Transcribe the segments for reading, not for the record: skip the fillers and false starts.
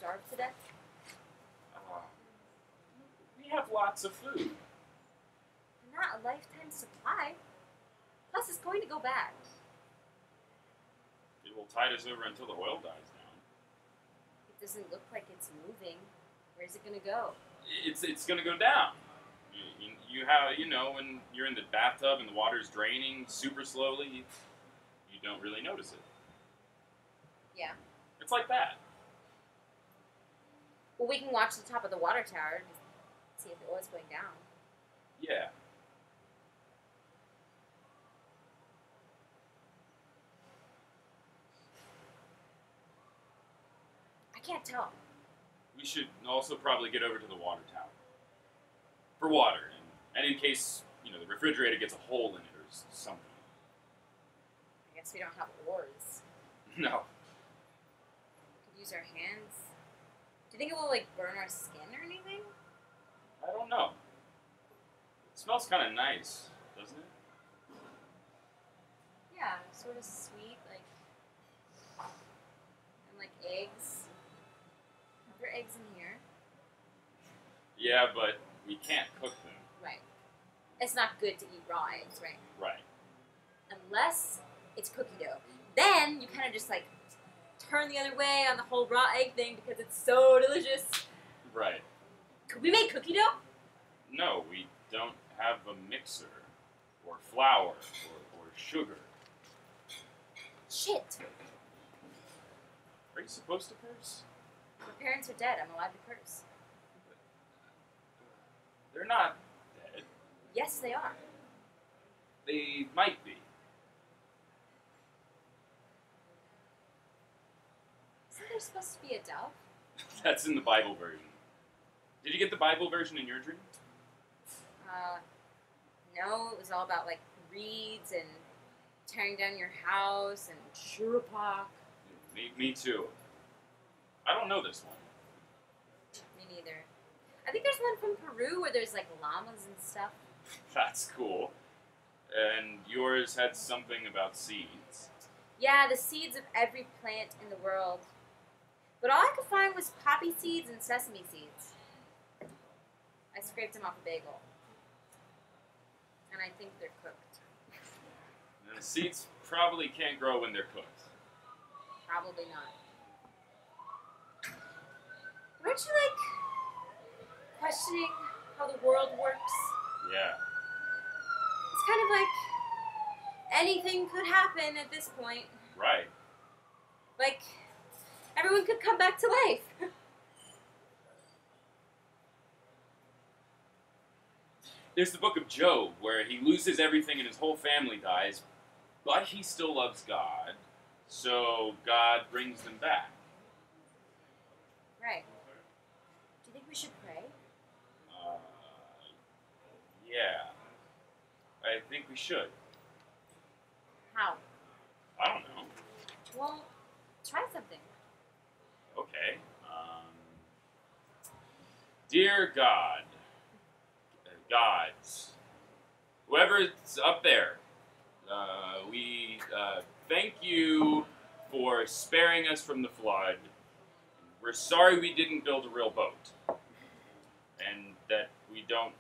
starve to death? We have lots of food. Not a lifetime supply. Plus, it's going to go bad. It will tide us over until the oil dies down. It doesn't look like it's moving. Where's it going to go? It's going to go down. You have, when you're in the bathtub and the water's draining super slowly, you don't really notice it. Yeah. It's like that. Well, we can watch the top of the water tower to see if the oil's going down. Yeah. I can't tell. We should also probably get over to the water tower. For water, and in case, the refrigerator gets a hole in it or something. I guess we don't have oars. No. We could use our hands. Do you think it will, burn our skin or anything? I don't know. It smells kind of nice, doesn't it? Yeah, sort of sweet, and eggs. Are there eggs in here? Yeah, but we can't cook them. Right. It's not good to eat raw eggs, right? Right. Unless it's cookie dough. Then you kind of just turn the other way on the whole raw egg thing because it's so delicious. Right. Could we make cookie dough? No, we don't have a mixer, or flour, or sugar. Shit. Are you supposed to curse? My parents are dead. I'm allowed to curse. They're not dead. Yes, they are. They might be. Isn't there supposed to be a dove? That's in the Bible version. Did you get the Bible version in your dream? No, it was all about reeds and tearing down your house and Shurupak. Me too. I don't know this one. Me neither. I think there's one from Peru where there's llamas and stuff. That's cool. And yours had something about seeds. Yeah, the seeds of every plant in the world. But all I could find was poppy seeds and sesame seeds. I scraped them off a bagel. And I think they're cooked. And the seeds probably can't grow when they're cooked. Probably not. Aren't you, questioning how the world works? Yeah. It's kind of anything could happen at this point. Right. Everyone could come back to life. There's the book of Job, where he loses everything and his whole family dies, but he still loves God, so God brings them back. Right. Do you think we should pray? Yeah. I think we should. How? I don't know. Well, try something. Okay. Dear God, gods, whoever's up there, we thank you for sparing us from the flood. We're sorry we didn't build a real boat, and that we don't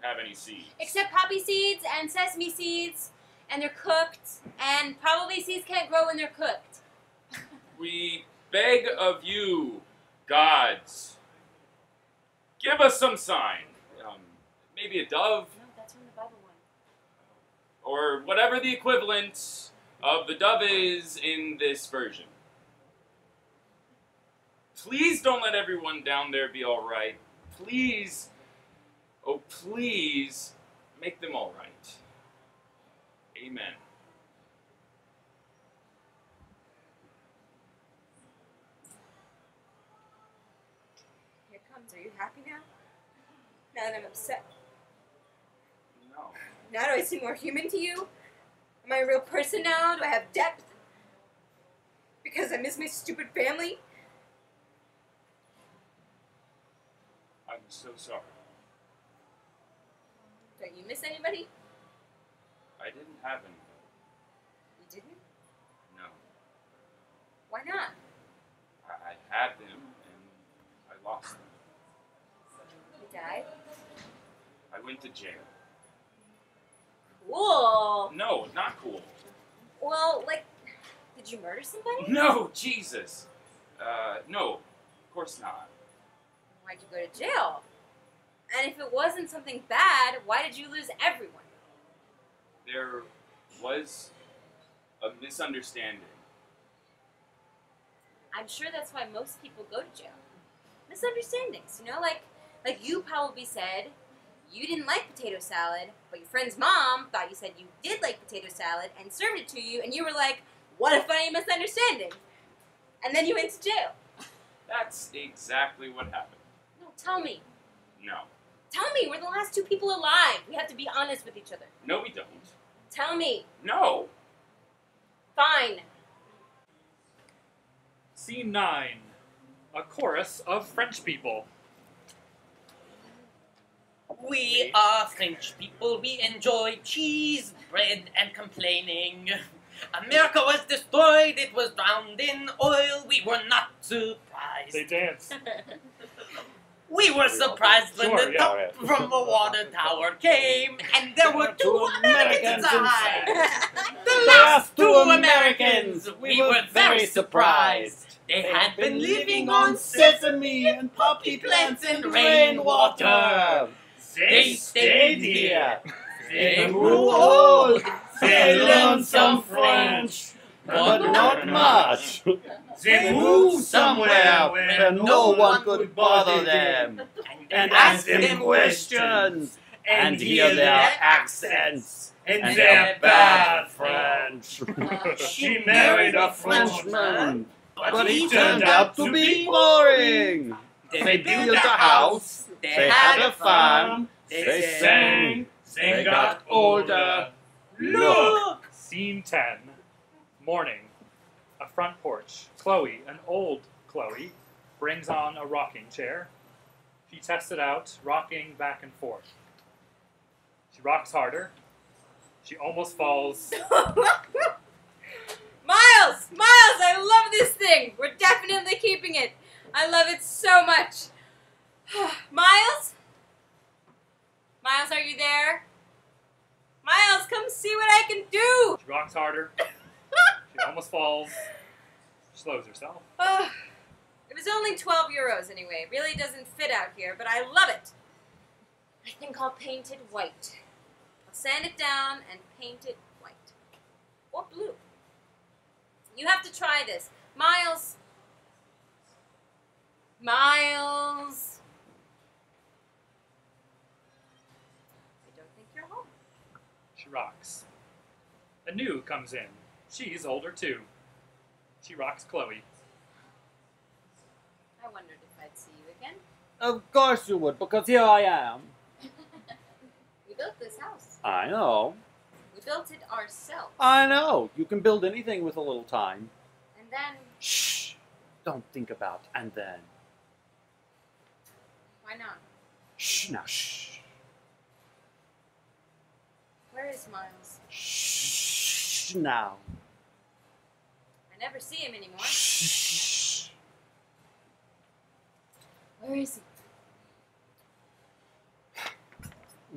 have any seeds. Except poppy seeds and sesame seeds, and they're cooked, and probably seeds can't grow when they're cooked. We beg of you, gods, give us some sign. Maybe a dove, No, that's from the Bible one. or whatever the equivalent of the dove is in this version. Please don't let everyone down there be all right. Please, oh please, make them all right. Amen. Here it comes. Are you happy now? Now that I'm upset. No. Now do I seem more human to you? Am I a real person now? Do I have depth? Because I miss my stupid family? I'm so sorry. Don't you miss anybody? I didn't have any. You didn't? No. Why not? I had them, and guy. I went to jail. Cool. No, not cool. Well, like, did you murder somebody? No, Jesus. No, of course not. Why'd you go to jail? And if it wasn't something bad, why did you lose everyone? There was a misunderstanding. I'm sure that's why most people go to jail. Misunderstandings, you know, like you probably said you didn't like potato salad, but your friend's mom thought you said you did like potato salad and served it to you, and you were like, what a funny misunderstanding. And then you went to jail. That's exactly what happened. No, tell me. No. Tell me, we're the last two people alive. We have to be honest with each other. No, we don't. Tell me. No. Fine. Scene 9. A chorus of French people. We are French people. We enjoy cheese, bread, and complaining. America was destroyed. It was drowned in oil. We were not surprised. They dance. We were surprised when the top from the water tower came, and there were two Americans inside. The last two Americans. We were very surprised. They had been living on sesame and poppy plants and rainwater. They stayed here. They grew old. They learned some French, but not much. They moved somewhere where no one could bother them and ask them questions and hear their accents and their bad French. She married a Frenchman, but he turned out to be boring. They built a house, they had a farm, they sang, they got older. Look! Scene 10. Morning. A front porch. Chloe, an old Chloe, brings on a rocking chair. She tests it out, rocking back and forth. She rocks harder. She almost falls. Miles! Miles, I love this thing! We're definitely keeping it. I love it so much. Miles? Miles, are you there? Miles, come see what I can do! She rocks harder. She almost falls. She slows herself. It was only 12 euros anyway. It really doesn't fit out here, but I love it. I think I'll paint it white. I'll sand it down and paint it white. Or blue. You have to try this. Miles. Miles. I don't think you're home. She rocks. A new comes in. She's older too. She rocks Chloe. I wondered if I'd see you again. Of course you would, because here I am. We built this house. I know. We built it ourselves. I know. You can build anything with a little time. And then, Shh. Don't think about and then. why not? Shh, now shh. Where is Miles? Shh, now. I never see him anymore. Shh. Where is he?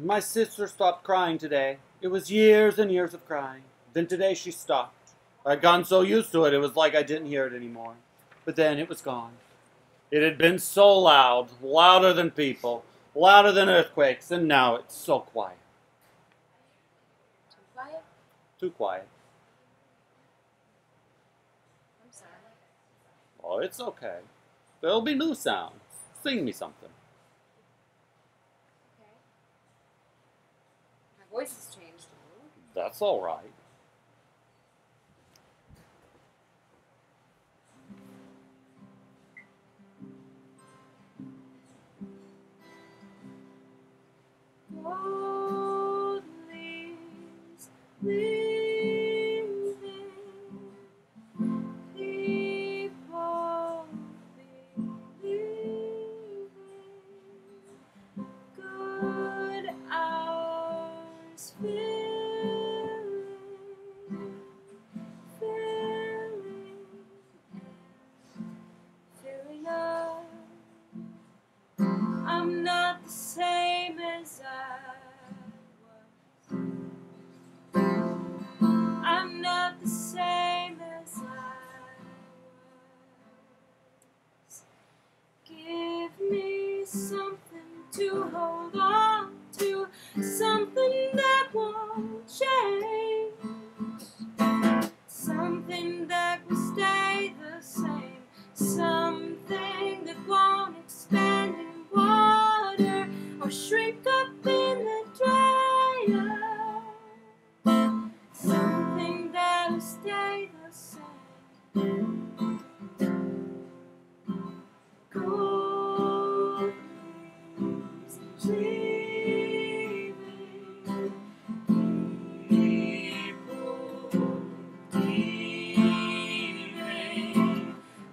My sister stopped crying today. It was years and years of crying. Then today she stopped. I'd gotten so used to it, it was like I didn't hear it anymore. But then it was gone. It had been so loud, louder than people, louder than earthquakes, and now it's so quiet. Too quiet? Too quiet. I'm sorry. Oh, it's okay. There'll be new sounds. Sing me something. Okay. My voice has changed a little. That's all right. Gold leaves, leaving, people believing, good hours filling I'm not the same as I was. Give me something to hold on to, something that won't change, something that will stay the same, something that won't expand in water or shrink up in the dryer, something that will stay the same. Cold breeze leaving, people leaving,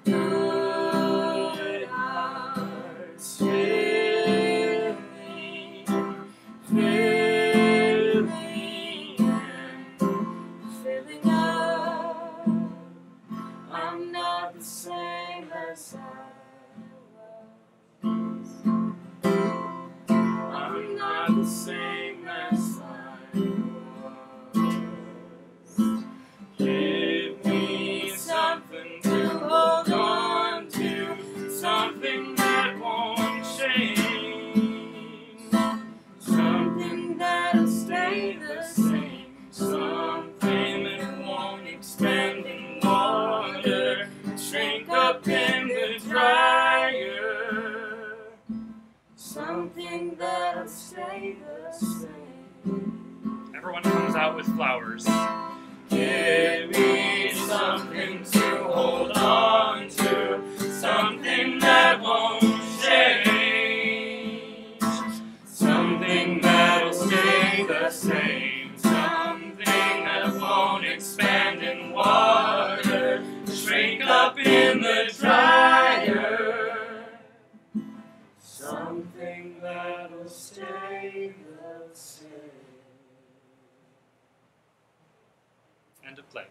good hearts filling, filling up. I'm not the same as I was. I'm not the same as I was. Give me something to hold on to, something that won't change, something that'll stay the same, something that won't expand in water, shrink up in the dryer, something that'll stay the same. Everyone comes out with flowers. Give me something to hold on to, something that won't change, something that'll stay the same, something that won't expand in water, shrink up in the dryer, something that'll stay the same. End of play.